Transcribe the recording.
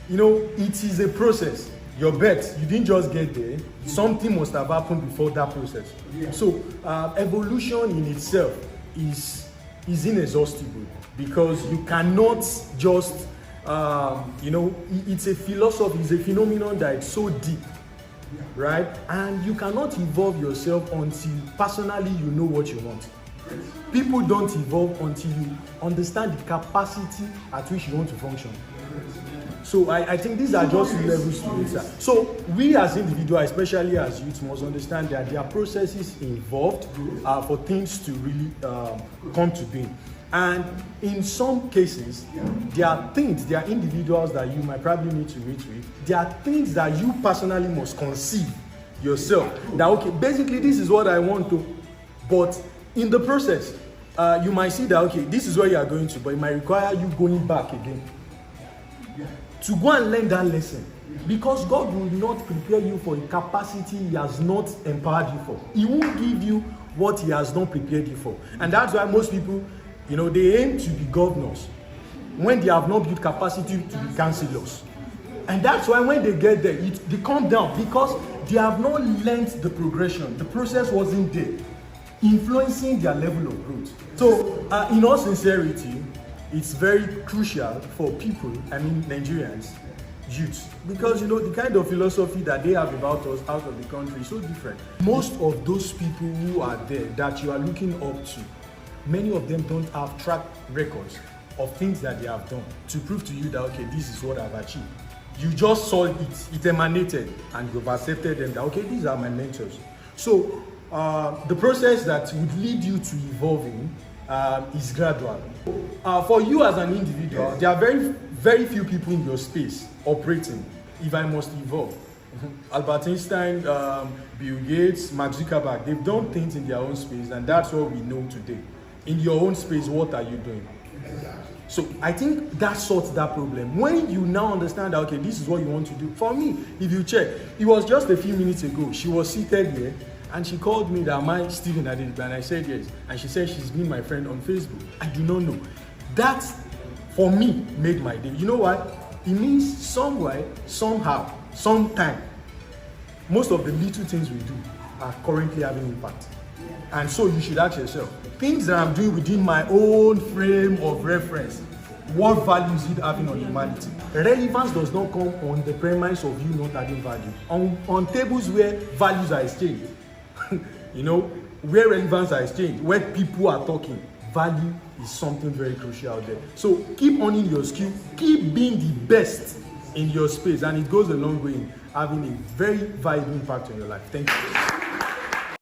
it is a process. Your bet, you didn't just get there. Something must have happened before that process. So evolution in itself is inexhaustible, because you cannot just it's a philosophy, it's a phenomenon that is so deep, right? And you cannot evolve yourself until personally you know what you want. People don't evolve until you understand the capacity at which you want to function. So I think these are just levels to it. So we as individuals, especially as youth, must understand that there are processes involved for things to really come to being. And in some cases, there are individuals that you might probably need to meet with. There are things that you personally must conceive yourself. That, okay, basically this is what I want to, but in the process, you might see that, okay, this is where you are going to, but it might require you going back again to go and learn that lesson, because God will not prepare you for a capacity He has not empowered you for. He won't give you what He has not prepared you for. And that's why most people, they aim to be governors when they have not built capacity to be councillors. And that's why when they get there, they come down, because they have not learned the progression. The process wasn't there, influencing their level of growth. So, in all sincerity, it's very crucial for people, Nigerians, youths, because the kind of philosophy that they have about us out of the country is so different. Most of those people who are there that you are looking up to, many of them don't have track records of things that they have done to prove to you that, okay, this is what I've achieved. You just saw it emanated, and you've accepted them that, okay, these are my mentors. So the process that would lead you to evolving is gradual. For you as an individual, there are very, very few people in your space operating. If I must evolve, Albert Einstein, Bill Gates, Mark Zuckerberg, they've done things in their own space, and that's what we know today. In your own space, what are you doing? So I think that sorts that problem. When you now understand that, okay, this is what you want to do. For me, if you check, it was just a few minutes ago, she was seated here, and she called me that, am I Stephen Adedigba? And I said yes. And she said she's been my friend on Facebook. I do not know. That, for me, made my day. You know what? It means somewhere, somehow, sometime, most of the little things we do are currently having impact. And so you should ask yourself, things that I'm doing within my own frame of reference, what value is it having on humanity? Relevance does not come on the premise of you not adding value. On tables where values are exchanged, where relevance are exchanged, where people are talking, value is something very crucial out there. So keep honing your skill, keep being the best in your space, and it goes a long way in having a very vital impact on your life. Thank you.